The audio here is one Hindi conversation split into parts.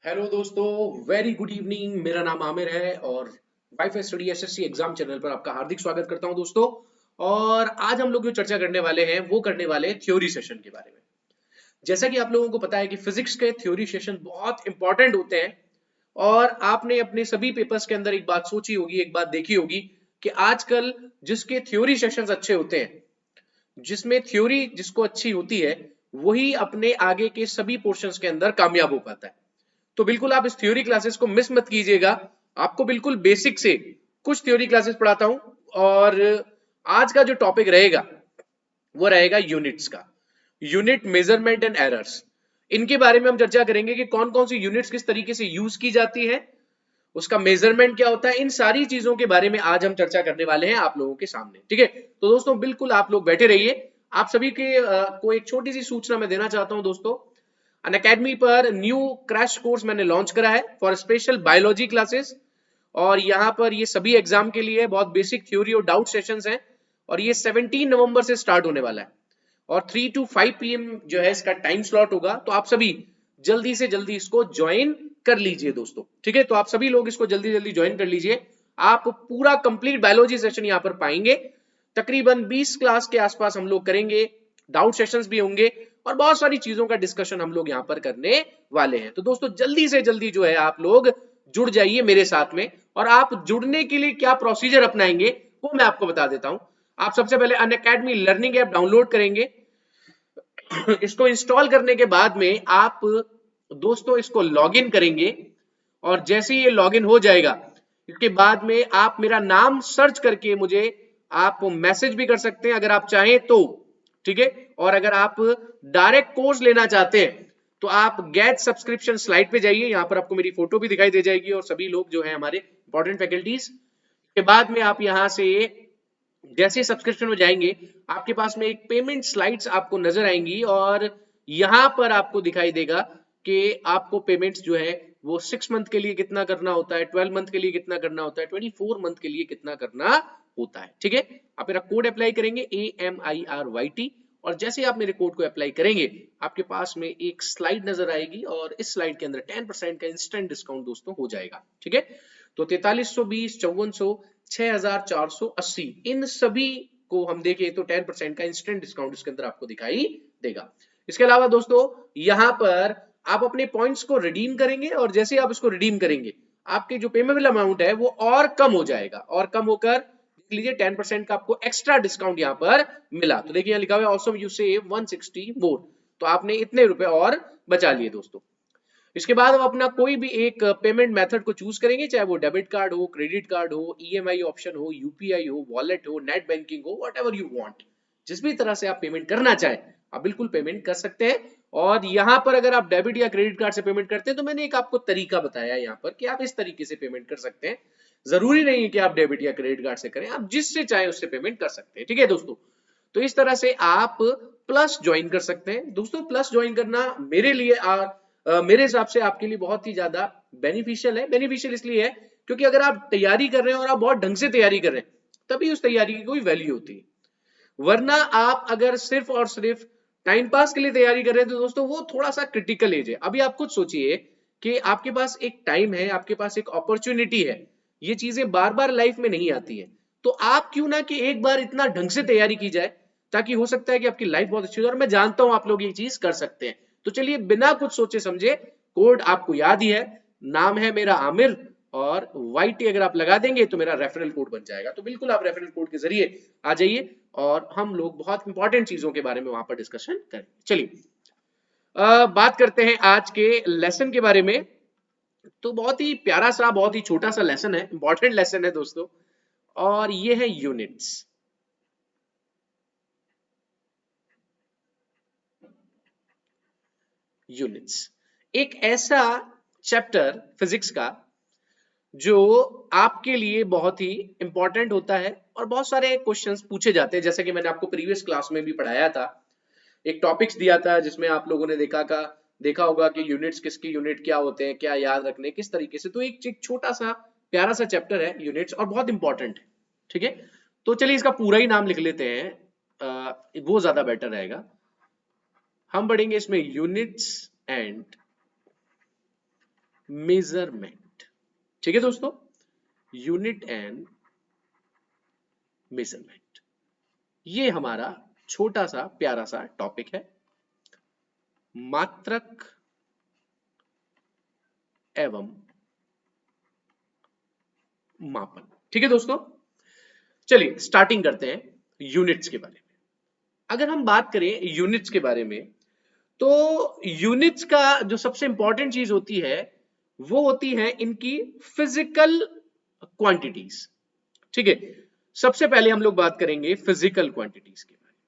हेलो दोस्तों, वेरी गुड इवनिंग। मेरा नाम आमिर है और wifi study SSC exam channel पर आपका हार्दिक स्वागत करता हूं दोस्तों। और आज हम लोग जो चर्चा करने वाले हैं वो करने वाले हैं थ्योरी सेशन के बारे में। जैसा कि आप लोगों को पता है कि फिजिक्स के थ्योरी सेशन बहुत इंपॉर्टेंट होते हैं। और आपने अपने सभी पेपर्स के अंदर एक बात सोची होगी, एक बात देखी होगी कि आजकल जिसके थ्योरी सेशंस अच्छे होते हैं, जिसमें थ्योरी जिसको अच्छी होती है, वही अपने आगे के सभी पोर्शंस के अंदर कामयाब हो पाता है। तो बिल्कुल आप इस थ्योरी क्लासेस को मिस मत कीजिएगा। आपको बिल्कुल बेसिक से कुछ थ्योरी क्लासेस पढ़ाता हूं। और आज का जो टॉपिक रहेगा वो रहेगा यूनिट्स का। यूनिट मेजरमेंट एंड एरर्स, इनके बारे में हम चर्चा करेंगे कि कौन कौन सी यूनिट्स किस तरीके से यूज की जाती है, उसका मेजरमेंट क्या होता है। इन सारी चीजों के बारे में आज हम चर्चा करने वाले हैं आप लोगों के सामने। ठीक है, तो दोस्तों बिल्कुल आप लोग बैठे रहिए। आप सभी के को एक छोटी सी सूचना मैं देना चाहता हूं दोस्तों। अनअकैडमी पर न्यू क्रैश कोर्स मैंने लॉन्च करा है फॉर स्पेशल बायोलॉजी क्लासेस। और यहाँ पर ये सभी एग्जाम के लिए बहुत बेसिक थ्योरी और डाउट सेशंस हैं। और ये 17 नवंबर से स्टार्ट होने वाला है और 3 to 5 PM जो है इसका टाइम स्लॉट होगा। तो आप सभी जल्दी से जल्दी इसको ज्वाइन कर लीजिए दोस्तों। ठीक है, तो आप सभी लोग इसको जल्दी जल्दी ज्वाइन कर लीजिए। आप पूरा कंप्लीट बायोलॉजी सेशन यहाँ पर पाएंगे। तकरीबन 20 क्लास के आसपास हम लोग करेंगे, डाउट सेशंस भी होंगे और बहुत सारी चीजों का डिस्कशन हम लोग यहाँ पर करने वाले हैं। तो दोस्तों जल्दी से जल्दी जो है आप लोग जुड़ जाइए मेरे साथ में। और आप जुड़ने के लिए क्या प्रोसीजर अपनाएंगे वो मैं आपको बता देता हूं। आप सबसे पहले अनअकैडमी लर्निंग ऐप डाउनलोड करेंगे। इसको इंस्टॉल करने के बाद में आप दोस्तों इसको लॉगिन करेंगे। और जैसे ही ये लॉगिन हो जाएगा, इसके बाद में आप मेरा नाम सर्च करके मुझे आप मैसेज भी कर सकते हैं अगर आप चाहें तो। ठीक है, और अगर आप डायरेक्ट कोर्स लेना चाहते हैं तो आप गेट सब्सक्रिप्शन स्लाइड पे जाइए। यहां पर आपको मेरी फोटो भी दिखाई दे जाएगी और सभी लोग जो है हमारे इंपॉर्टेंट फैकल्टीज। के बाद में आप यहां से जैसे सब्सक्रिप्शन में जाएंगे, आपके पास में एक पेमेंट स्लाइड्स आपको नजर आएंगी और यहां पर आपको दिखाई देगा कि आपको पेमेंट्स जो है वो 6 मंथ के लिए कितना करना होता है, 12 मंथ के लिए कितना करना होता है, 24 मंथ के लिए कितना करना होता है। ठीक है, आप मेरा कोड अप्लाई करेंगे AMIRYT। और जैसे आप मेरे कोड को अप्लाई करेंगे, आपके पास में एक स्लाइड नजर आएगी और इस स्लाइड के अंदर 10% का इंस्टेंट डिस्काउंट दोस्तों हो जाएगा। ठीक है, तो 4320, 5400, 6480, इन सभी को हम देखें तो 10% का इंस्टेंट डिस्काउंट इसके अंदर आपको दिखाई देगा। इसके अलावा दोस्तों यहां पर आप अपने पॉइंट्स को रिडीम करेंगे और जैसे आप इसको रिडीम करेंगे, आपके जो पेमेबल अमाउंट है वो और कम हो जाएगा। और कम होकर देख लीजिए 10% का आपको एक्स्ट्रा डिस्काउंट यहां पर मिला। तो देखिए यहां लिखा हुआ है ऑसम यू सेव 160 मोर। तो आपने इतने रुपए और बचा लिए दोस्तों। इसके बाद हम अपना कोई भी एक पेमेंट मेथड को चूज करेंगे, चाहे वो डेबिट कार्ड हो, क्रेडिट कार्ड हो, EMI ऑप्शन हो, UPI हो, वॉलेट हो, नेट बैंकिंग हो, व्हाटएवर यू वांट। जिस भी तरह से आप पेमेंट करना चाहें आप बिल्कुल पेमेंट कर सकते हैं। और यहां पर अगर आप डेबिट या क्रेडिट कार्ड से पेमेंट करते हैं तो मैंने एक आपको तरीका बताया यहां पर कि आप इस तरीके से पेमेंट कर सकते हैं। जरूरी नहीं है कि आप डेबिट या क्रेडिट कार्ड से करें, आप जिससे चाहे उससे पेमेंट कर सकते हैं। ठीक है दोस्तों, तो इस तरह से आप प्लस ज्वाइन कर सकते हैं दोस्तों। प्लस ज्वाइन करना मेरे लिए मेरे हिसाब से आपके लिए बहुत ही ज्यादा बेनिफिशियल है। बेनिफिशियल इसलिए है क्योंकि अगर आप तैयारी कर रहे हैं और आप बहुत ढंग से तैयारी कर रहे हैं, तभी उस तैयारी की कोई वैल्यू होती है। वरना आप अगर सिर्फ और सिर्फ टाइम पास के लिए तैयारी कर रहे हैं तो दोस्तों वो थोड़ा सा क्रिटिकल एज है। अभी आप खुद सोचिए कि आपके पास एक टाइम है, आपके पास एक अपॉर्चुनिटी है। ये चीजें बार बार लाइफ में नहीं आती है। तो आप क्यों ना कि एक बार इतना ढंग से तैयारी की जाए, ताकि हो सकता है कि आपकी लाइफ बहुत अच्छी हो जाए। और मैं जानता हूं आप लोग ये चीज कर सकते हैं। तो चलिए बिना कुछ सोचे समझे, कोड आपको याद ही है, नाम है मेरा आमिर और YT अगर आप लगा देंगे तो मेरा रेफरल कोड बन जाएगा। तो बिल्कुल आप रेफरल कोड के जरिए आ जाइए और हम लोग बहुत इंपॉर्टेंट चीजों के बारे में वहां पर डिस्कशन करें। चलिए बात करते हैं आज के लेसन के बारे में। तो बहुत ही प्यारा सा, बहुत ही छोटा सा लेसन है, इंपॉर्टेंट लेसन है दोस्तों। और ये है यूनिट्स। यूनिट्स एक ऐसा चैप्टर फिजिक्स का जो आपके लिए बहुत ही इंपॉर्टेंट होता है और बहुत सारे क्वेश्चंस पूछे जाते हैं। जैसे कि मैंने आपको प्रीवियस क्लास में भी पढ़ाया था, एक टॉपिक्स दिया था जिसमें आप लोगों ने देखा होगा कि यूनिट्स, किसकी यूनिट क्या होते हैं, क्या याद रखने किस तरीके से। तो एक छोटा सा प्यारा सा चैप्टर है यूनिट्स और बहुत इंपॉर्टेंट है। ठीक है, तो चलिए इसका पूरा ही नाम लिख लेते हैं, वो ज्यादा बेटर रहेगा। हम पढ़ेंगे इसमें यूनिट्स एंड मेजरमेंट। ठीक है दोस्तों, यूनिट एंड मेजरमेंट, ये हमारा छोटा सा प्यारा सा टॉपिक है, मात्रक एवं मापन। ठीक है दोस्तों, चलिए स्टार्टिंग करते हैं यूनिट्स के बारे में। अगर हम बात करें यूनिट्स के बारे में, तो यूनिट्स का जो सबसे इंपॉर्टेंट चीज होती है वो होती है इनकी फिजिकल क्वांटिटीज। ठीक है, सबसे पहले हम लोग बात करेंगे फिजिकल क्वांटिटीज के बारे में।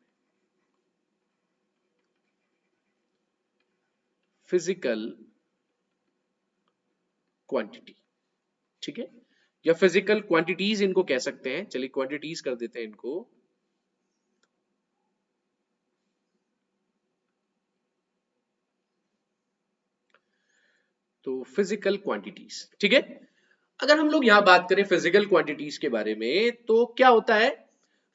फिजिकल क्वांटिटी, ठीक है, या फिजिकल क्वांटिटीज इनको कह सकते हैं। चलिए क्वांटिटीज कर देते हैं इनको। तो फिजिकल क्वांटिटीज, ठीक है। अगर हम लोग यहां बात करें फिजिकल क्वांटिटीज के बारे में, तो क्या होता है,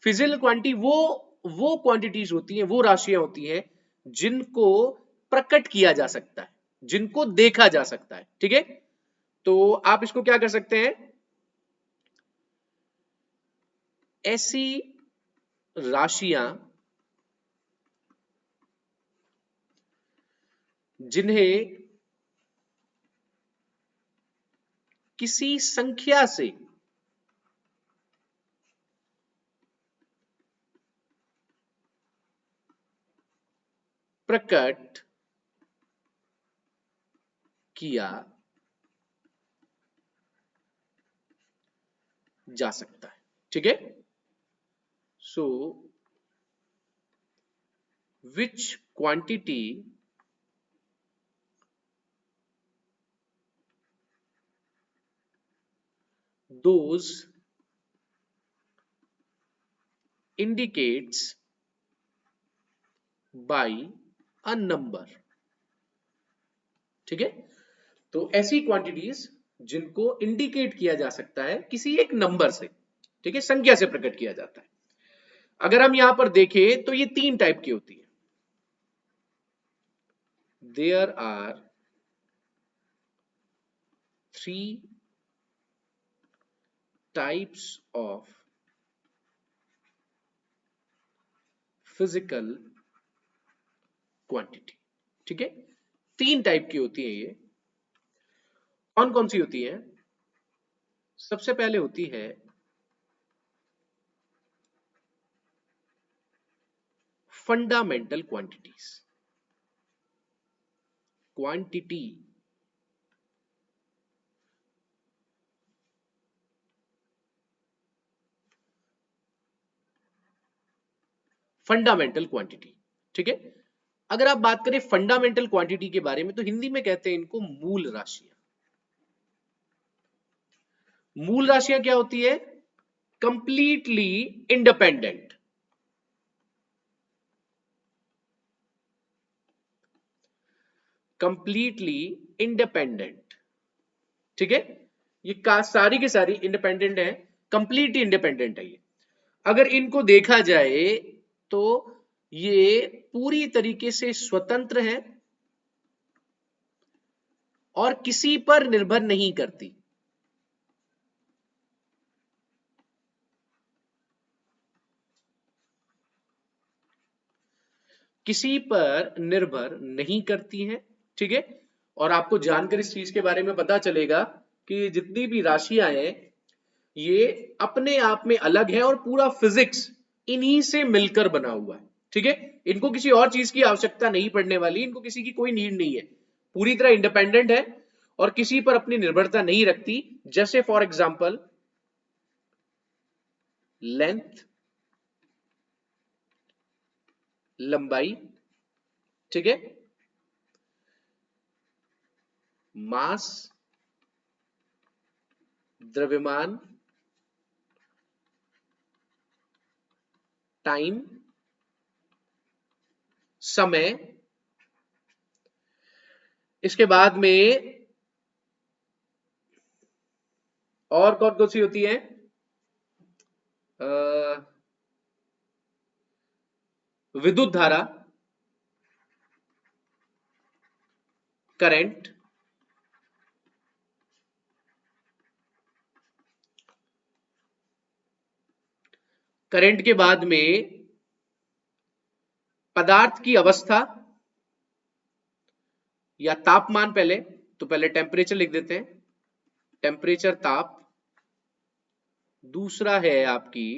फिजिकल क्वांटिटी वो क्वांटिटीज होती हैं, वो राशियां होती हैं जिनको प्रकट किया जा सकता है, जिनको देखा जा सकता है। ठीक है, तो आप इसको क्या कर सकते हैं, ऐसी राशियां जिन्हें किसी संख्या से प्रकट किया जा सकता है। ठीक है, so which quantity those indicates by a number। ठीक है, तो ऐसी क्वांटिटीज जिनको इंडिकेट किया जा सकता है किसी एक नंबर से, ठीक है, संख्या से प्रकट किया जाता है। अगर हम यहां पर देखें तो ये तीन टाइप की होती है। There are three types of physical quantity. ठीक है, तीन टाइप की होती है ये। कौन कौन सी होती है, सबसे पहले होती है fundamental quantities, quantity fundamental quantity. ठीक है, अगर आप बात करें फंडामेंटल क्वांटिटी के बारे में, तो हिंदी में कहते हैं इनको मूल राशियां। मूल राशियां क्या होती है, कंप्लीटली इंडिपेंडेंट। कंप्लीटली इंडिपेंडेंट, ठीक है, ये सारी की सारी इंडिपेंडेंट है, कंप्लीटली इंडिपेंडेंट है ये। अगर इनको देखा जाए तो ये पूरी तरीके से स्वतंत्र है और किसी पर निर्भर नहीं करती। किसी पर निर्भर नहीं करती हैं। ठीक है, और आपको जानकर इस चीज के बारे में पता चलेगा कि जितनी भी राशियां हैं ये अपने आप में अलग है और पूरा फिजिक्स इन्हीं से मिलकर बना हुआ है। ठीक है, इनको किसी और चीज की आवश्यकता नहीं पड़ने वाली, इनको किसी की कोई नीड नहीं है, पूरी तरह इंडिपेंडेंट है और किसी पर अपनी निर्भरता नहीं रखती। जैसे फॉर एग्जाम्पल लेंथ, लंबाई, ठीक है, मास, द्रव्यमान, टाइम, समय, इसके बाद में और कौन कौन सी होती है, विद्युत धारा, करंट, करंट के बाद में पदार्थ की अवस्था या तापमान, पहले टेम्परेचर लिख देते हैं, टेम्परेचर ताप। दूसरा है आपकी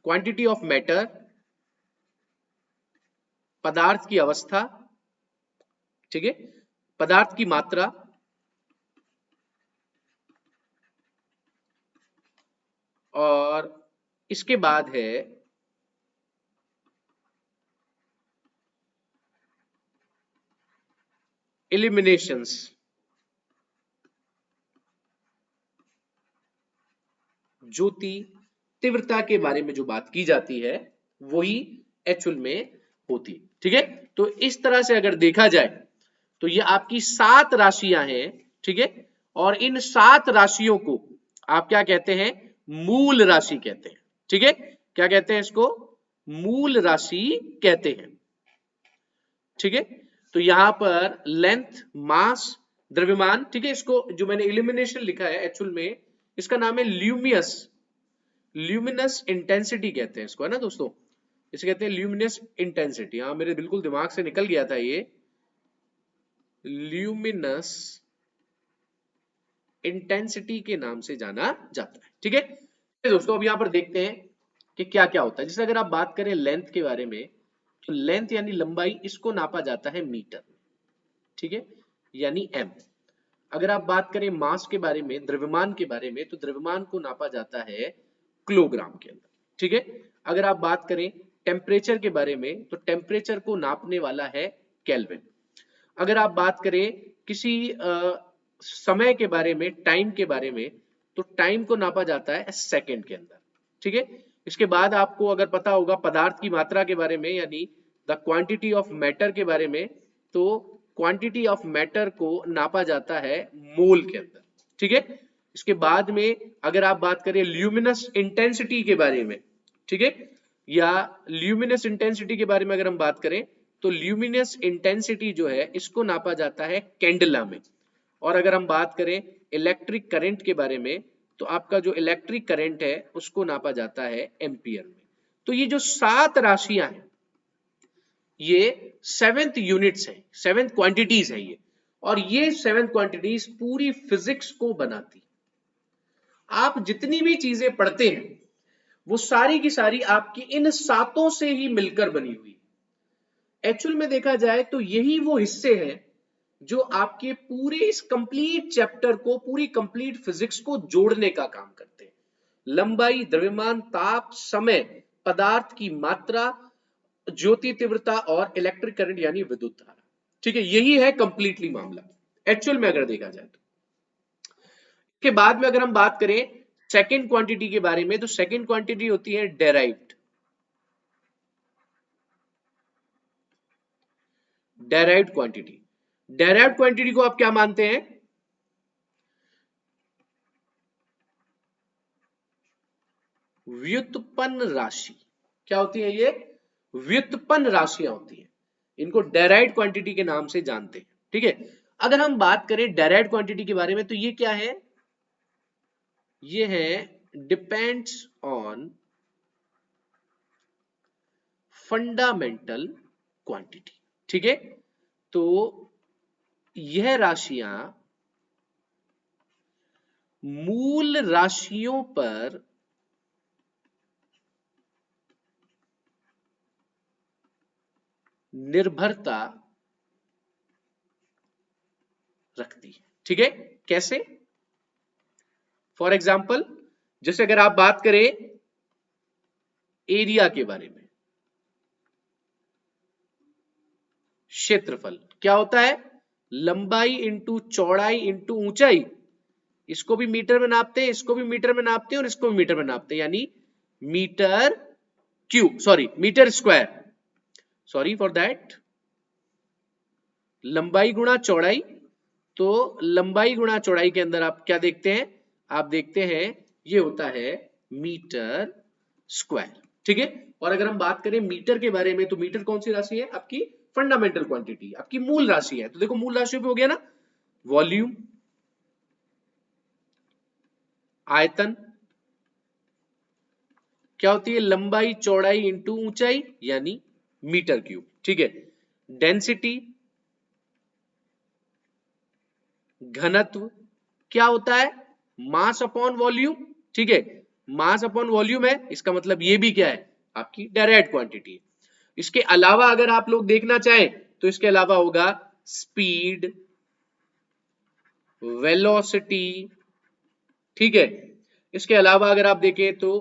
क्वांटिटी ऑफ मैटर, पदार्थ की अवस्था, ठीक है, पदार्थ की मात्रा, और इसके बाद है एलिमिनेशंस, ज्योति तीव्रता के बारे में जो बात की जाती है वही एक्चुअल में होती, ठीक है। तो इस तरह से अगर देखा जाए तो ये आपकी 7 राशियां हैं, ठीक है, और इन 7 राशियों को आप क्या कहते हैं, मूल राशि कहते हैं, ठीक है। क्या कहते हैं इसको, मूल राशि कहते हैं, ठीक है। तो यहां पर लेंथ, मास, द्रव्यमान, ठीक है, इसको जो मैंने इल्यूमिनेशन लिखा है एक्चुअल में इसका नाम है ल्यूमिनस इंटेंसिटी कहते हैं इसको, है ना दोस्तों, इसे कहते हैं ल्यूमिनस इंटेंसिटी। हाँ, मेरे बिल्कुल दिमाग से निकल गया था ये, ल्यूमिनस इंटेंसिटी के नाम से जाना जाता है, ठीक है। दोस्तों अब यहां पर देखते हैं कि क्या क्या होता है। जैसे अगर आप बात करें लेंथ के बारे में, तो लेंथ यानी लंबाई, इसको नापा जाता है मीटर, ठीक है, यानी एम। अगर आप बात करें मास के बारे में, द्रव्यमान के बारे में, तो द्रव्यमान को नापा जाता है किलोग्राम के अंदर, ठीक है। अगर आप बात करें टेम्परेचर के बारे में, तो टेम्परेचर को नापने वाला है केल्विन। अगर आप बात करें किसी समय के बारे में, टाइम के बारे में, तो टाइम को नापा जाता है सेकंड के अंदर, ठीक है। इसके बाद आपको अगर पता होगा पदार्थ की मात्रा के बारे में, यानी द क्वांटिटी ऑफ मैटर के बारे में, तो क्वांटिटी ऑफ मैटर को नापा जाता है मोल के अंदर, ठीक है। इसके बाद में अगर आप बात करें ल्यूमिनस इंटेंसिटी के बारे में, ठीक है, या ल्यूमिनस इंटेंसिटी के बारे में अगर हम बात करें, तो ल्यूमिनस इंटेंसिटी जो है इसको नापा जाता है कैंडला में। और अगर हम बात करें इलेक्ट्रिक करंट के बारे में, तो आपका जो इलेक्ट्रिक करंट है उसको नापा जाता है एम्पियर में। तो ये जो 7 राशियां हैं ये 7th यूनिट्स है, 7th क्वांटिटीज है ये, और ये 7th क्वांटिटीज पूरी फिजिक्स को बनाती। आप जितनी भी चीजें पढ़ते हैं वो सारी की सारी आपकी इन 7 से ही मिलकर बनी हुई। एक्चुअल में देखा जाए तो यही वो हिस्से हैं जो आपके पूरे इस कंप्लीट चैप्टर को, पूरी कंप्लीट फिजिक्स को जोड़ने का काम करते हैं। लंबाई, द्रव्यमान, ताप, समय, पदार्थ की मात्रा, ज्योति तीव्रता और इलेक्ट्रिक करंट यानी विद्युत धारा, ठीक है, यही है कंप्लीटली मामला एक्चुअल में अगर देखा जाए तो। इसके बाद में अगर हम बात करें सेकंड क्वांटिटी के बारे में, तो सेकंड क्वांटिटी होती है derived. Derived quantity, derived quantity को आप क्या मानते हैं, व्युत्पन्न राशि। क्या होती है ये, व्युत्पन्न राशियां होती हैं, इनको डेराइव्ड क्वांटिटी के नाम से जानते हैं, ठीक है। अगर हम बात करें डेराइव्ड क्वांटिटी के बारे में, तो ये क्या है, ये है डिपेंड्स ऑन फंडामेंटल क्वांटिटी, ठीक है। तो यह राशियां मूल राशियों पर निर्भरता रखती है, ठीक है। कैसे, फॉर एग्जाम्पल, जैसे अगर आप बात करें एरिया के बारे में, क्षेत्रफल क्या होता है, लंबाई इंटू चौड़ाई इंटू ऊंचाई। इसको भी मीटर में नापते हैं, इसको भी मीटर में नापते हैं, और इसको भी मीटर में नापते हैं, यानी metre cube, sorry metre square, sorry for that, लंबाई गुणा चौड़ाई। तो लंबाई गुणा चौड़ाई के अंदर आप क्या देखते हैं, आप देखते हैं ये होता है मीटर स्क्वायर, ठीक है। और अगर हम बात करें मीटर के बारे में, तो मीटर कौन सी राशि है, आपकी फंडामेंटल क्वांटिटी, आपकी मूल राशि है। तो देखो मूल राशि पे हो गया ना, वॉल्यूम, आयतन क्या होती है, लंबाई चौड़ाई इंटू ऊंचाई यानी मीटर क्यूब, ठीक है। डेंसिटी घनत्व क्या होता है, मास अपॉन वॉल्यूम, ठीक है। मास अपॉन वॉल्यूम है, इसका मतलब ये भी क्या है, आपकी डायरेक्ट क्वांटिटी है। इसके अलावा अगर आप लोग देखना चाहें तो इसके अलावा होगा स्पीड, वेलोसिटी, ठीक है। इसके अलावा अगर आप देखें तो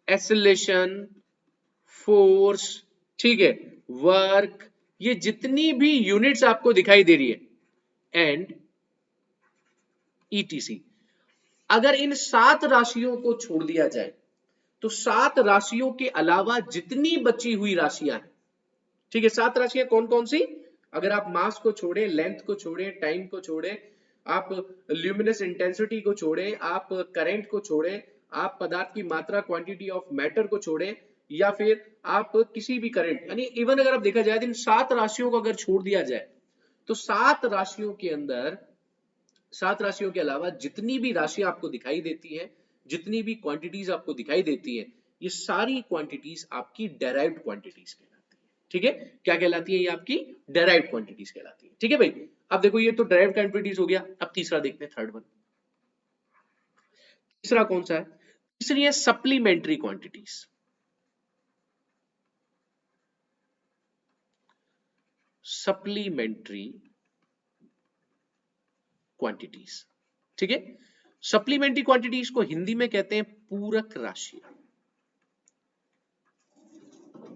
एक्सेलरेशन, फोर्स, ठीक है, वर्क, ये जितनी भी यूनिट्स आपको दिखाई दे रही है एंड ईटीसी। अगर इन 7 राशियों को छोड़ दिया जाए तो 7 राशियों के अलावा जितनी बची हुई राशियां हैं, ठीक है, 7 राशियां कौन कौन सी, अगर आप मास को छोड़े, लेंथ को छोड़े, टाइम को छोड़े, आप ल्यूमिनस इंटेंसिटी को छोड़े, आप करंट को छोड़े, आप पदार्थ की मात्रा क्वांटिटी ऑफ मैटर को छोड़े, या फिर आप किसी भी करंट, यानी इवन अगर आप देखा जाए तो इन 7 राशियों को अगर छोड़ दिया जाए तो 7 राशियों के अंदर, 7 राशियों के अलावा जितनी भी राशियां आपको दिखाई देती है, जितनी भी क्वांटिटीज आपको दिखाई देती है, ये सारी क्वांटिटीज आपकी डेराइव्ड क्वांटिटीज कहलाती है, ठीक है। क्या कहलाती है, ये आपकी डेराइव्ड क्वांटिटीज कहलाती है, ठीक है भाई। अब देखो ये तो डेराइव्ड क्वांटिटीज हो गया, अब तीसरा देखते हैं, थर्ड वन। तीसरा कौन सा है, तीसरी है सप्लीमेंट्री क्वांटिटीज। सप्लीमेंट्री क्वांटिटीज, ठीक है। सप्लीमेंट्री क्वांटिटीज को हिंदी में कहते हैं पूरक राशियां।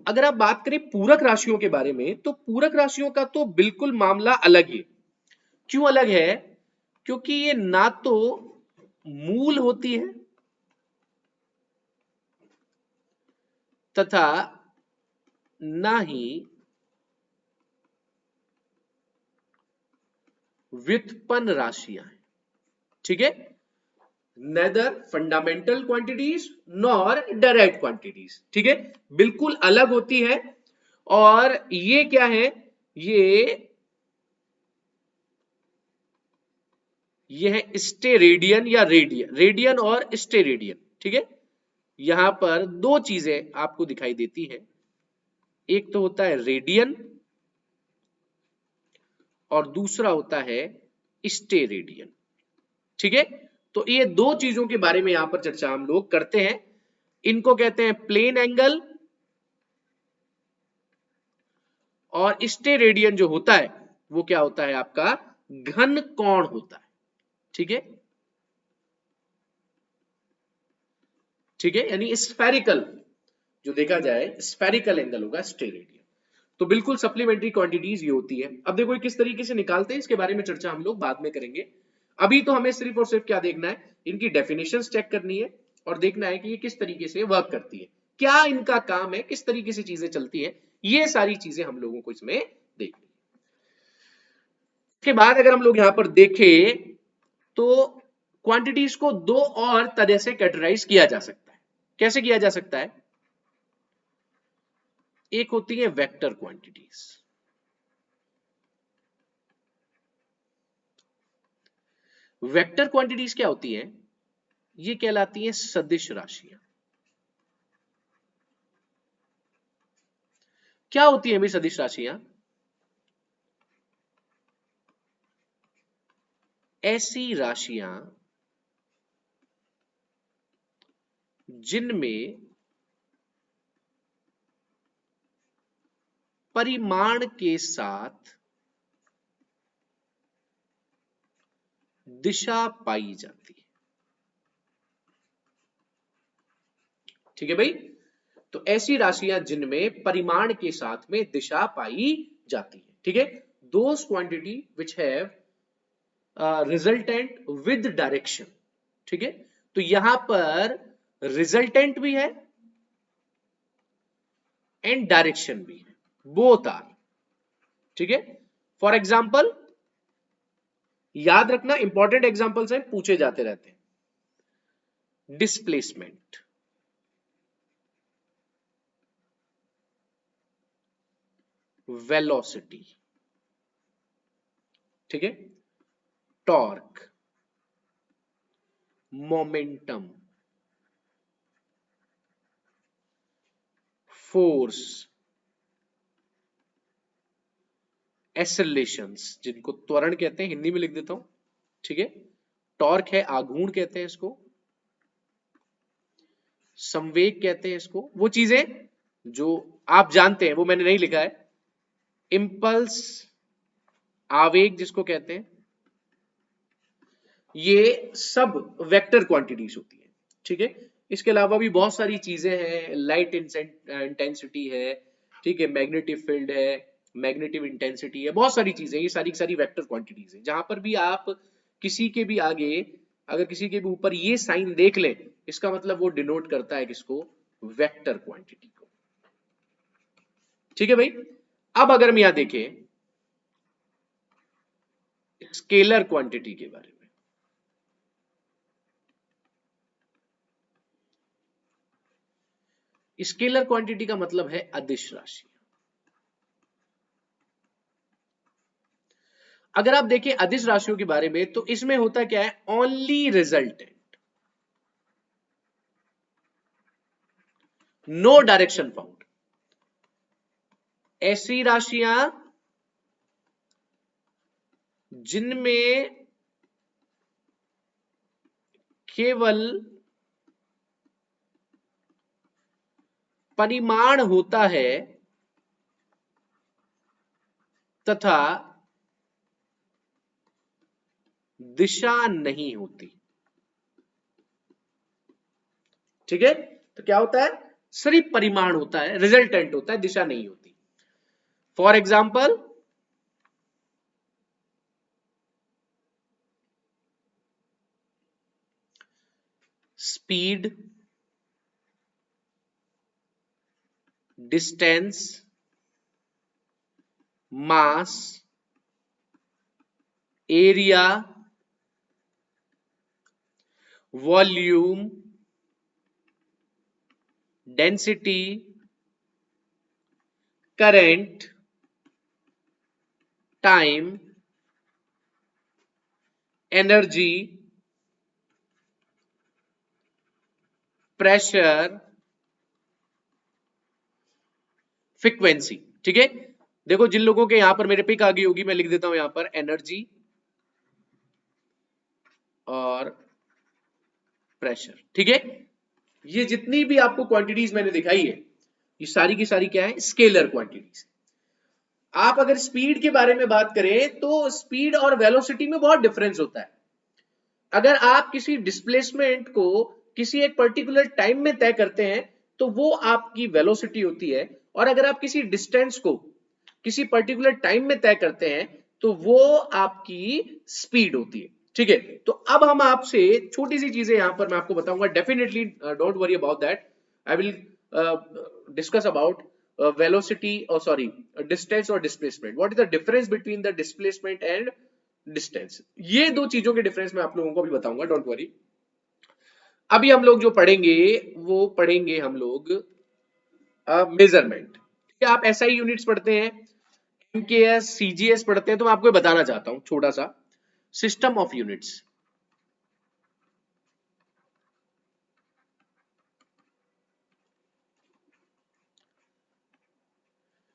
अगर आप बात करें पूरक राशियों के बारे में तो पूरक राशियों का तो बिल्कुल मामला अलग है। क्यों अलग है, क्योंकि ये ना तो मूल होती है तथा ना ही व्युत्पन्न राशियां हैं, ठीक है। Neither fundamental quantities nor direct quantities, ठीक है, बिल्कुल अलग होती है। और ये क्या है, ये है स्टेरेडियन या रेडियन, रेडियन और स्टेरेडियन, ठीक है। यहां पर दो चीजें आपको दिखाई देती है, एक तो होता है रेडियन और दूसरा होता है स्टेरेडियन, ठीक है। तो ये दो चीजों के बारे में यहां पर चर्चा हम लोग करते हैं। इनको कहते हैं प्लेन एंगल, और स्टेरेडियन जो होता है वो क्या होता है, आपका घन कोण होता है, ठीक है, ठीक है, यानी स्फेरिकल, जो देखा जाए स्फेरिकल एंगल होगा स्टेरेडियन। तो बिल्कुल सप्लीमेंट्री क्वांटिटीज ये होती है। अब देखो किस तरीके से निकालते हैं, इसके बारे में चर्चा हम लोग बाद में करेंगे। अभी तो हमें सिर्फ और सिर्फ क्या देखना है, इनकी डेफिनेशंस चेक करनी है और देखना है कि ये किस तरीके से वर्क करती है, क्या इनका काम है, किस तरीके से चीजें चलती है, ये सारी चीजें हम लोगों को इसमें देखनी है। इसके बाद अगर हम लोग यहां पर देखें तो क्वांटिटीज को दो और तरह से कैटेगराइज किया जा सकता है। कैसे किया जा सकता है, एक होती है वेक्टर क्वांटिटीज। वेक्टर क्वांटिटीज क्या होती हैं, ये कहलाती हैं सदिश राशियां। क्या होती है भाई सदिश राशियां, ऐसी राशियां जिनमें परिमाण के साथ दिशा पाई जाती है, ठीक है भाई। तो ऐसी राशियां जिनमें परिमाण के साथ में दिशा पाई जाती है, ठीक है। Those quantity which have resultant with direction, ठीक है। तो यहां पर रिजल्टेंट भी है एंड डायरेक्शन भी है, बोथ आर, ठीक है। फॉर एग्जाम्पल, याद रखना इंपॉर्टेंट एग्जाम्पल्स हैं, पूछे जाते रहते हैं। डिस्प्लेसमेंट, वेलोसिटी, ठीक है, टॉर्क, मोमेंटम, फोर्स, एक्सेलरेशंस, जिनको त्वरण कहते हैं, हिंदी में लिख देता हूं, ठीक है। टॉर्क है, आघूर्ण कहते हैं इसको, संवेग कहते हैं इसको, वो चीजें जो आप जानते हैं वो मैंने नहीं लिखा है। इंपल्स, आवेग जिसको कहते हैं, ये सब वेक्टर क्वांटिटीज होती है, ठीक है। इसके अलावा भी बहुत सारी चीजें हैं, लाइट इंटेंसिटी है, ठीक है, मैग्नेटिक फील्ड है, मैग्नेटिक इंटेंसिटी है, बहुत सारी चीजें, ये सारी सारी वेक्टर क्वांटिटीज है। जहां पर भी आप किसी के भी आगे, अगर किसी के भी ऊपर ये साइन देख लें, इसका मतलब वो डिनोट करता है किसको, वेक्टर क्वांटिटी को, ठीक है भाई। अब अगर हम यहां देखें स्केलर क्वांटिटी के बारे में, स्केलर क्वांटिटी का मतलब है अदिश राशि। अगर आप देखें अदिश राशियों के बारे में, तो इसमें होता क्या है, only resultant, no direction found. ऐसी राशियां जिनमें केवल परिमाण होता है तथा दिशा नहीं होती, ठीक है। तो क्या होता है, सिर्फ परिमाण होता है, रिजल्टेंट होता है, दिशा नहीं होती। For example, speed, distance, mass, area, volume, density, current, time, energy, pressure, frequency, ठीक है। देखो जिन लोगों के यहां पर मेरे पिक आ गई होगी, मैं लिख देता हूं यहां पर एनर्जी और प्रेशर, ठीक है। ये जितनी भी आपको क्वांटिटीज मैंने दिखाई है, ये सारी की सारी क्या है, स्केलर क्वांटिटीज। आप अगर स्पीड के बारे में बात करें, तो स्पीड और वेलोसिटी में बहुत डिफरेंस होता है। अगर आप किसी डिस्प्लेसमेंट को किसी एक पर्टिकुलर टाइम में तय करते हैं, तो वो आपकी वेलोसिटी होती है, और अगर आप किसी डिस्टेंस को किसी पर्टिकुलर टाइम में तय करते हैं, तो वो आपकी स्पीड होती है, ठीक है। तो अब हम आपसे छोटी सी चीजें यहां पर मैं आपको बताऊंगा, definitely don't worry about that, I will discuss about velocity or sorry distance और displacement, what is the difference between the displacement and distance, ये दो चीजों के डिफरेंस मैं आप लोगों को भी बताऊंगा, डोंट वरी। अभी हम लोग जो पढ़ेंगे, वो पढ़ेंगे हम लोग मेजरमेंट। आप एसआई यूनिट्स पढ़ते हैं, एमकेएस, सीजीएस पढ़ते हैं, तो मैं आपको बताना चाहता हूं छोटा सा, system of units.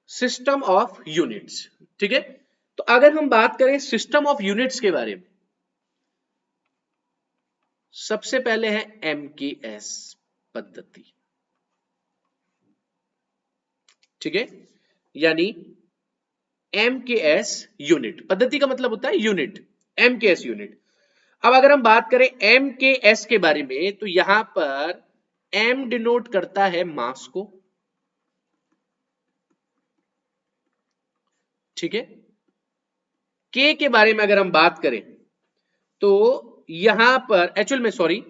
System of units, ठीक है। तो अगर हम बात करें सिस्टम ऑफ यूनिट्स के बारे में, सबसे पहले है एमकेएस पद्धति, ठीक है, यानी एमकेएस यूनिट। पद्धति का मतलब होता है यूनिट, एमकेएस यूनिट। अब अगर हम बात करें एमकेएस के बारे में, तो यहां पर एम डिनोट करता है मास को, ठीक है। के के बारे में अगर हम बात करें, तो यहां पर एक्चुअल में सॉरी,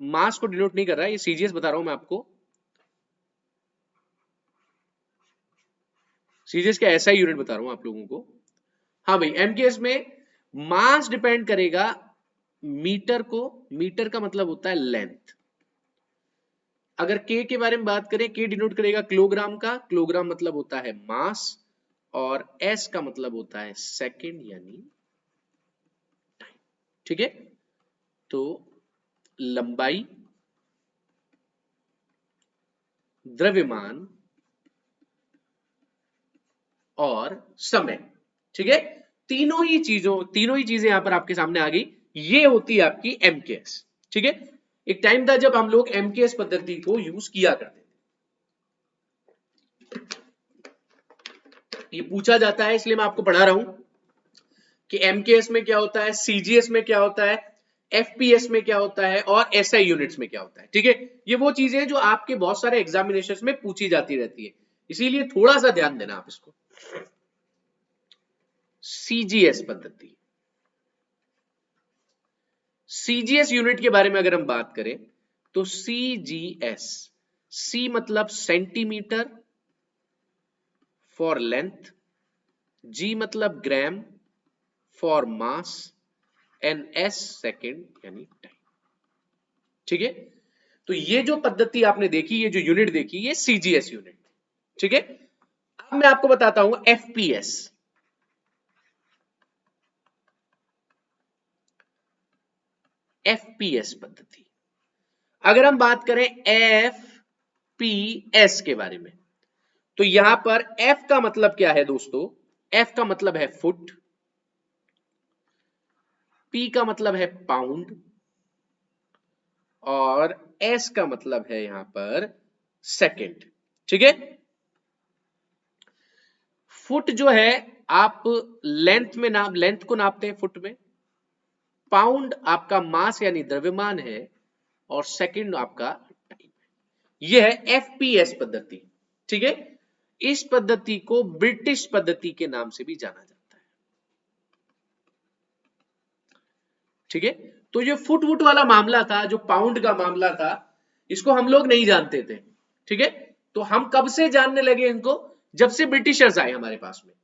मास को डिनोट नहीं कर रहा है, ये सीजीएस बता रहा हूं मैं आपको, सीजीएस का ऐसा ही यूनिट बता रहा हूं आप लोगों को। हाँ भाई, एमकेएस में मास डिपेंड करेगा मीटर को, मीटर का मतलब होता है लेंथ। अगर के बारे में बात करें, के डिनोट करेगा किलोग्राम का, किलोग्राम मतलब होता है मास, और एस का मतलब होता है सेकंड यानी टाइम, ठीक है। तो लंबाई, द्रव्यमान और समय। ठीक है, तीनों ही चीजें यहां पर आपके सामने आ गई। ये होती है आपकी एमकेएस। ठीक है, एक टाइम था जब हम लोग एमकेएस पद्धति को यूज किया करते थे। ये पूछा जाता है इसलिए मैं आपको पढ़ा रहा हूं कि एमकेएस में क्या होता है, सीजीएस में क्या होता है, एफपीएस में क्या होता है और एसआई यूनिट्स में क्या होता है। ठीक है, ये वो चीजें हैं जो आपके बहुत सारे एग्जामिनेशंस में पूछी जाती रहती है, इसीलिए थोड़ा सा ध्यान देना आप इसको। सीजीएस पद्धति, सीजीएस यूनिट के बारे में अगर हम बात करें तो सीजीएस, सी मतलब सेंटीमीटर फॉर लेंथ, जी मतलब gram for mass and S second यानी टाइम। ठीक है, तो ये जो पद्धति आपने देखी, ये जो यूनिट देखी, ये सीजीएस यूनिट। ठीक है, अब मैं आपको बताता हूं एफपीएस। एफपीएस पद्धति, अगर हम बात करें एफपीएस के बारे में, तो यहां पर एफ का मतलब क्या है दोस्तों? एफ का मतलब है फुट, पी का मतलब है पाउंड और एस का मतलब है यहां पर सेकेंड। ठीक है, फुट जो है आप लेंथ को नापते हैं फुट में, पाउंड आपका मास यानी द्रव्यमान है और सेकंड आपका टाइम है। यह है एफपीएस पद्धति। ठीक है, इस पद्धति को ब्रिटिश पद्धति के नाम से भी जाना जाता है। ठीक है, तो ये फुट वुट वाला मामला था, जो पाउंड का मामला था, इसको हम लोग नहीं जानते थे। ठीक है, तो हम कब से जानने लगे इनको? जब से ब्रिटिशर्स आए हमारे पास में।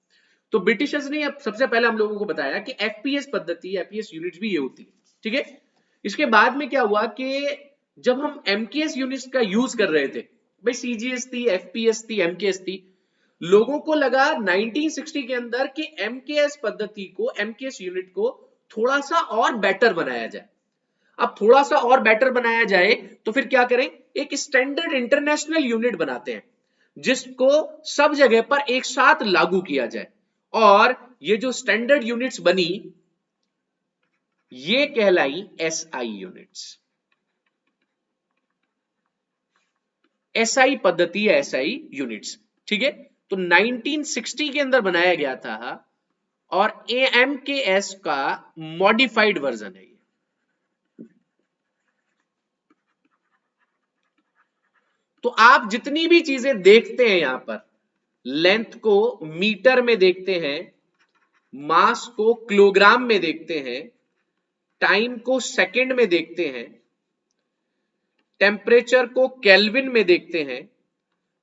तो ब्रिटिशर्स ने सबसे पहले हम लोगों को बताया कि एफपीएस पद्धति, एफपीएस यूनिट्स भी ये होती है। ठीक है, इसके बाद में क्या हुआ कि जब हम एमकेएस यूनिट्स का यूज कर रहे थे, भाई सीजीएस थी, एफपीएस थी, एमकेएस थी, लोगों को लगा 1960 के अंदर कि एमकेएस पद्धति को, एमकेएस यूनिट को थोड़ा सा और बेटर बनाया जाए। अब थोड़ा सा और बेटर बनाया जाए तो फिर क्या करें? एक स्टैंडर्ड इंटरनेशनल यूनिट बनाते हैं जिसको सब जगह पर एक साथ लागू किया जाए, और ये जो स्टैंडर्ड यूनिट्स बनी ये कहलाई एसआई यूनिट्स। एसआई पद्धति है, एसआई यूनिट्स। ठीक है, तो 1960 के अंदर बनाया गया था और एएमकेएस का मॉडिफाइड वर्जन है ये। तो आप जितनी भी चीजें देखते हैं यहां पर, लेंथ को मीटर में देखते हैं, मास को किलोग्राम में देखते हैं, टाइम को सेकंड में देखते हैं, टेम्परेचर को केल्विन में देखते हैं,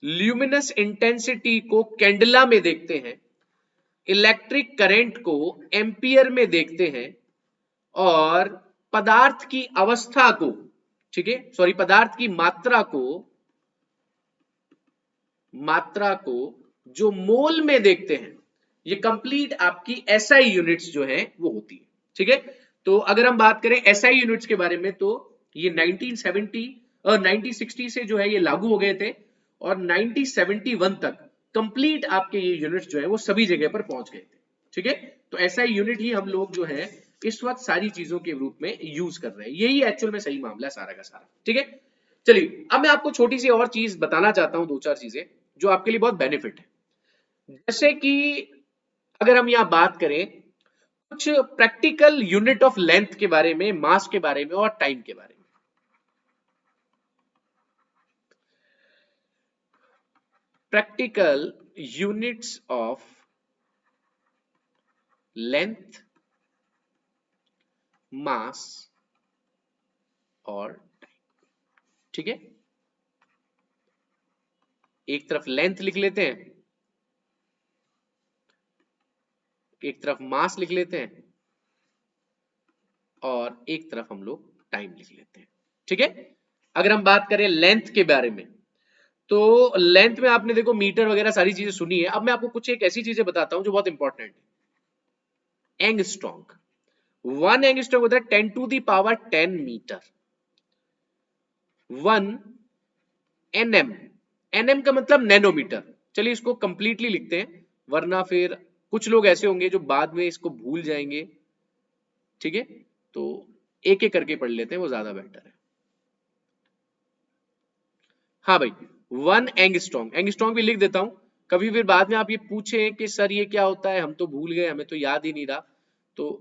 ल्यूमिनस इंटेंसिटी को कैंडला में देखते हैं, इलेक्ट्रिक करंट को एम्पियर में देखते हैं, और पदार्थ की अवस्था को, ठीक है, सॉरी, पदार्थ की मात्रा को जो मोल में देखते हैं। ये कंप्लीट आपकी एसआई यूनिट्स जो है वो होती है। ठीक है, तो अगर हम बात करें एसआई यूनिट्स के बारे में, तो ये 1970 और 1960 से जो है ये लागू हो गए थे और 1971 तक कंप्लीट आपके ये यूनिट्स जो है वो सभी जगह पर पहुंच गए थे। ठीक है, तो एसआई यूनिट ही हम लोग जो है इस वक्त सारी चीजों के रूप में यूज कर रहे हैं। यही एक्चुअल में सही मामला है सारा का सारा। ठीक है, चलिए अब मैं आपको छोटी सी और चीज बताना चाहता हूं, दो चार चीजें जो आपके लिए बहुत बेनिफिट है। जैसे कि अगर हम यहां बात करें कुछ प्रैक्टिकल यूनिट ऑफ लेंथ के बारे में, मास के बारे में और टाइम के बारे में। प्रैक्टिकल यूनिट्स ऑफ लेंथ, मास और टाइम। ठीक है, एक तरफ लेंथ लिख लेते हैं, एक तरफ मास लिख लेते हैं और एक तरफ हम लोग टाइम लिख लेते हैं। ठीक है, अगर हम बात करें लेंथ के बारे में, तो लेंथ में आपने देखो मीटर वगैरह सारी चीजें सुनी है। अब मैं आपको कुछ एक ऐसी चीजें बताता हूं जो बहुत इंपॉर्टेंट है। एंगस्ट्रॉन्ग, 1 एंगस्ट्रॉन्ग होता है 10 to the power 10 metre. 1 nm, nm का मतलब नैनोमीटर। चलिए इसको कंप्लीटली लिखते हैं, वरना फिर कुछ लोग ऐसे होंगे जो बाद में इसको भूल जाएंगे। ठीक है, तो एक एक करके पढ़ लेते हैं, वो ज्यादा बेटर है। हाँ भाई, 1 एंगस्ट्रॉम, एंगस्ट्रॉम भी लिख देता हूं। कभी फिर बाद में आप ये पूछें कि सर ये क्या होता है, हम तो भूल गए, हमें तो याद ही नहीं रहा, तो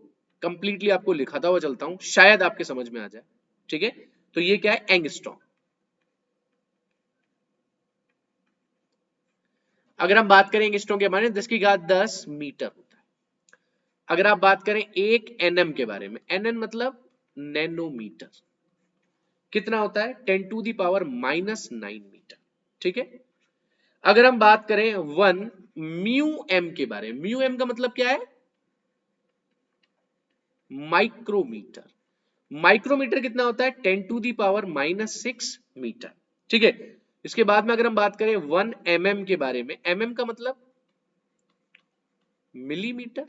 कंप्लीटली आपको लिखाता हुआ चलता हूं, शायद आपके समझ में आ जाए। ठीक है, तो ये क्या है, एंगस्ट्रॉम। अगर हम बात करें एंगस्ट्रॉम के बारे में, 10 की घात 10 मीटर होता है। अगर आप बात करें 1 एनएम के बारे में, एनएम मतलब नैनोमीटर, कितना होता है, 10 टू दी पावर -9 मीटर। ठीक है, अगर हम बात करें 1 म्यू एम के बारे में, म्यू एम का मतलब क्या है, माइक्रोमीटर। माइक्रोमीटर कितना होता है, 10 टू दी पावर -6 मीटर। ठीक है, इसके बाद में अगर हम बात करें 1 एमएम के बारे में, एमएम का मतलब मिलीमीटर।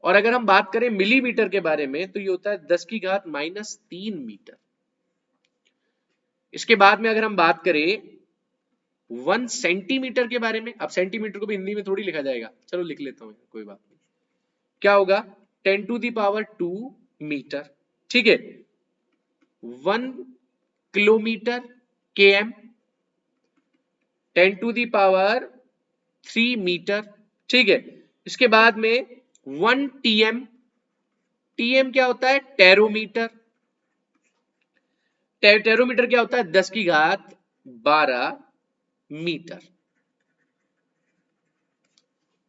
और अगर हम बात करें मिलीमीटर के बारे में, तो ये होता है 10 की घात -3 मीटर। इसके बाद में अगर हम बात करें 1 सेंटीमीटर के बारे में, अब सेंटीमीटर को भी हिंदी में थोड़ी लिखा जाएगा, चलो लिख लेता हूं, कोई बात नहीं। क्या होगा, 10 टू दी पावर 2 मीटर। ठीक है, 1 kilometre km, 10 to the power 3 metre. ठीक है, इसके बाद में 1 टीएम, टीएम क्या होता है, टेरोमीटर। टेरोमीटर क्या होता है, 10 की घात 12 मीटर।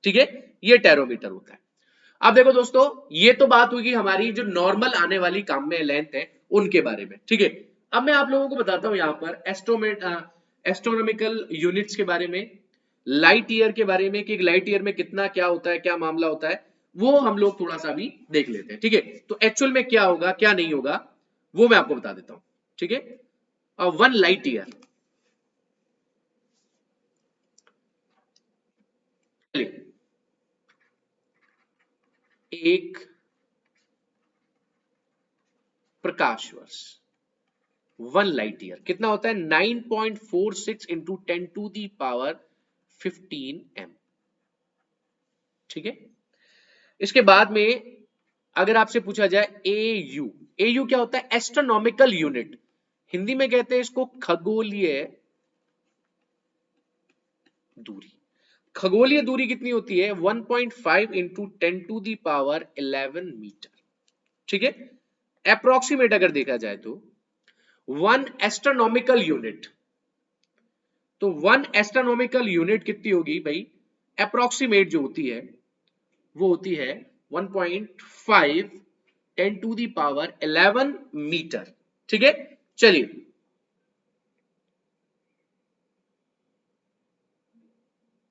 ठीक है, ये टेरोमीटर होता है। अब देखो दोस्तों, ये तो बात होगी हमारी जो नॉर्मल आने वाली काम में लेंथ है उनके बारे में। ठीक है, अब मैं आप लोगों को बताता हूं यहां पर एस्ट्रोनॉमिकल यूनिट्स के बारे में, लाइट ईयर के बारे में, कि लाइट ईयर में कितना क्या होता है, क्या मामला होता है, वो हम लोग थोड़ा सा भी देख लेते हैं। ठीक है, तो एक्चुअल में क्या होगा क्या नहीं होगा वो मैं आपको बता देता हूं। ठीक है, 1 लाइट ईयर, एक प्रकाश वर्ष, 1 लाइट ईयर कितना होता है, 9.46 into 10 to the power 15 m. ठीक है, इसके बाद में अगर आपसे पूछा जाए एयू, एयू क्या होता है, एस्ट्रोनॉमिकल यूनिट, हिंदी में कहते हैं इसको खगोलीय दूरी। खगोलीय दूरी कितनी होती है, 1.5 into 10 to the power 11 metre. ठीक है, अप्रोक्सीमेट अगर देखा जाए तो 1 एस्ट्रोनॉमिकल यूनिट, तो 1 एस्ट्रोनॉमिकल यूनिट कितनी होगी भाई, अप्रोक्सीमेट जो होती है वो होती है 1.5 10 टू दी पावर 11 मीटर। ठीक है, चलिए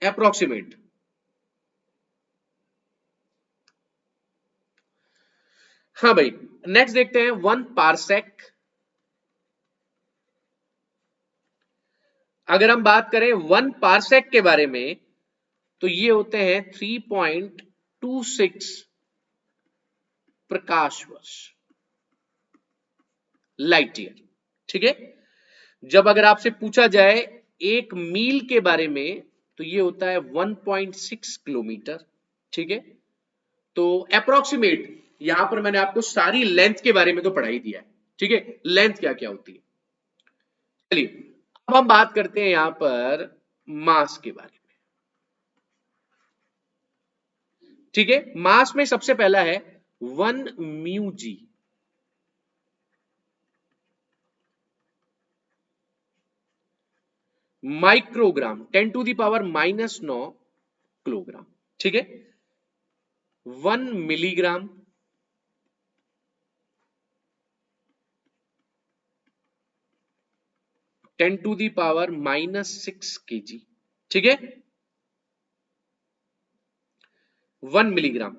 अप्रोक्सीमेट। हाँ भाई, नेक्स्ट देखते हैं 1 पारसेक। अगर हम बात करें 1 पारसेक के बारे में, तो ये होते हैं 3.26 प्रकाश वर्ष, लाइट ईयर। ठीक है, जब अगर आपसे पूछा जाए 1 मील के बारे में, तो ये होता है 1.6 किलोमीटर। ठीक है, तो अप्रोक्सीमेट यहां पर मैंने आपको सारी लेंथ के बारे में तो पढ़ा ही दिया है। ठीक है, लेंथ क्या क्या होती है। चलिए अब हम बात करते हैं यहां पर मास के बारे में। ठीक है, मास में सबसे पहला है 1 mu g, microgram, 10 to the power -9 kilogram. ठीक है, 1 milligram, 10 to the power -6 kg. ठीक है, 1 milligram,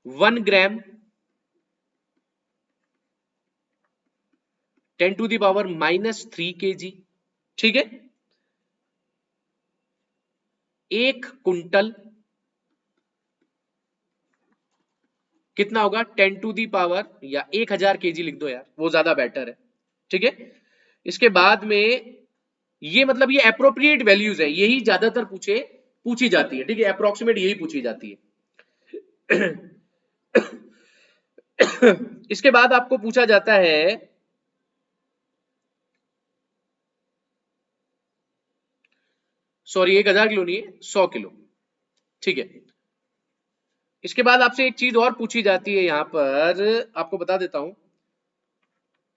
1 gram, 10 to the power -3 kg. ठीक है, 1 कुंटल कितना होगा 10 टू दी पावर या 1000 केजी लिख दो यार, वो ज्यादा बेटर है। ठीक है, इसके बाद में ये मतलब ये अप्रोप्रिएट वैल्यूज है, यही ज्यादातर पूछी जाती है। ठीक है, अप्रोक्सीमेट यही पूछी जाती है। इसके बाद आपको पूछा जाता है सॉरी 1000 किलो नहीं है, 100 किलो। ठीक है, इसके बाद आपसे एक चीज और पूछी जाती है यहां पर, आपको बता देता हूं,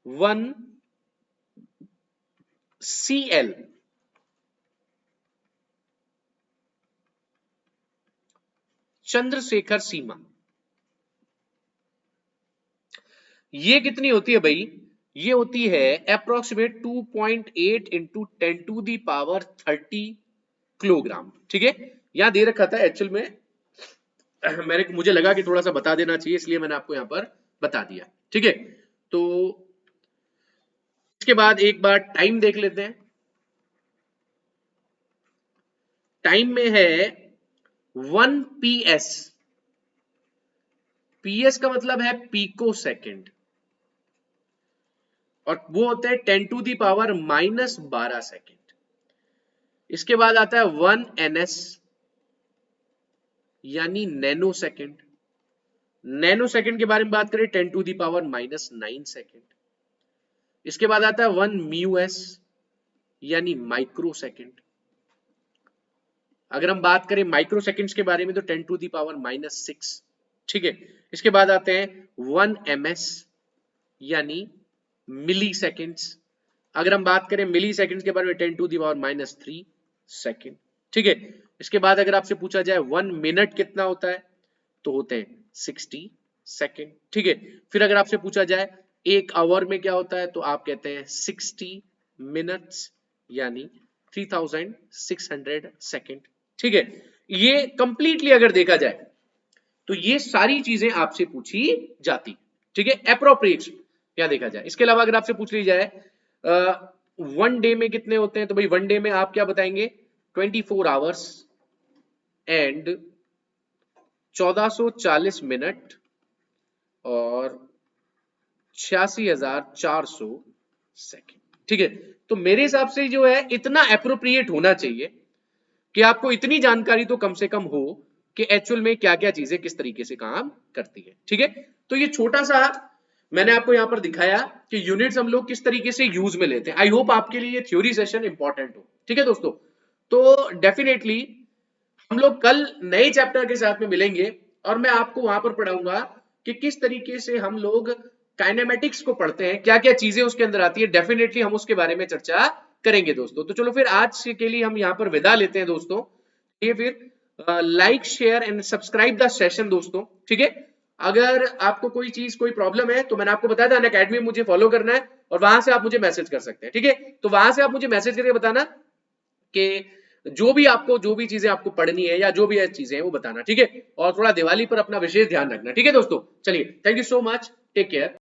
1 CL चंद्रशेखर सीमा, ये कितनी होती है भाई? ये होती है approximate 2.8 into 10 to the power 30 kilogram. ठीक है, यहां दे रखा था एक्चुअल में, मुझे लगा कि थोड़ा सा बता देना चाहिए, इसलिए मैंने आपको यहां पर बता दिया। ठीक है, तो इसके बाद एक बार टाइम देख लेते हैं। टाइम में है 1 PS। PS का मतलब है पीको सेकेंड, और वो होता है 10 टू दी पावर -12 सेकेंड। इसके बाद आता है 1 NS यानी नैनो सेकेंड। नैनो सेकेंड के बारे में बात करें 10 टू दी पावर -9 सेकेंड। इसके बाद आता है 1 म्यूएस यानी माइक्रो सेकेंड। अगर हम बात करें माइक्रो सेकेंड्स के बारे में तो 10 टू दी पावर -6। ठीक है, इसके बाद आते हैं 1 MS यानी मिली सेकेंड्स। अगर हम बात करें मिली सेकेंड्स के बारे में 10 टू दी पावर -3 सेकेंड। ठीक है, इसके बाद अगर आपसे पूछा जाए 1 मिनट कितना होता है तो होते हैं 60 सेकेंड। ठीक है, फिर अगर आपसे पूछा जाए 1 आवर में क्या होता है तो आप कहते हैं 60 मिनट्स यानी 3600 सेकेंड। ठीक है, ये कंप्लीटली अगर देखा जाए तो ये सारी चीजें आपसे पूछी जाती। ठीक है, अप्रोप्रिएट क्या देखा जाए। इसके अलावा अगर आपसे पूछ ली जाए 1 डे में कितने होते हैं तो भाई 1 डे में आप क्या बताएंगे, 24 आवर्स एंड 1440 मिनट और 86,400 सेकेंड। ठीक है, तो मेरे हिसाब से जो है इतना अप्रोप्रिएट होना चाहिए कि आपको इतनी जानकारी तो कम से कम हो कि एक्चुअल में क्या क्या चीजें किस तरीके से काम करती है। ठीक है, तो ये छोटा सा मैंने आपको यहां पर दिखाया कि यूनिट्स हम लोग किस तरीके से यूज में लेते हैं। आई होप आपके लिए थ्योरी सेशन इंपॉर्टेंट हो। ठीक है दोस्तों, तो डेफिनेटली हम लोग कल नए चैप्टर के साथ में मिलेंगे और मैं आपको वहां पर पढ़ाऊंगा कि किस तरीके से हम लोग काइनेमेटिक्स को पढ़ते हैं, क्या क्या चीजें उसके अंदर आती है। डेफिनेटली हम उसके बारे में चर्चा करेंगे दोस्तों। तो चलो फिर आज के लिए हम यहाँ पर विदा लेते हैं दोस्तों। ये फिर like share and subscribe the session दोस्तों। ठीक है, अगर आपको कोई चीज कोई प्रॉब्लम है तो मैंने आपको बताया था अनअकैडमी में मुझे फॉलो करना है और वहां से आप मुझे मैसेज कर सकते हैं। ठीक है, तो वहां से आप मुझे मैसेज करके बताना कि जो भी चीजें आपको पढ़नी है या जो भी चीजें हैं वो बताना। ठीक है, और थोड़ा दिवाली पर अपना विशेष ध्यान रखना। ठीक है दोस्तों, चलिए, thank you so much, take care.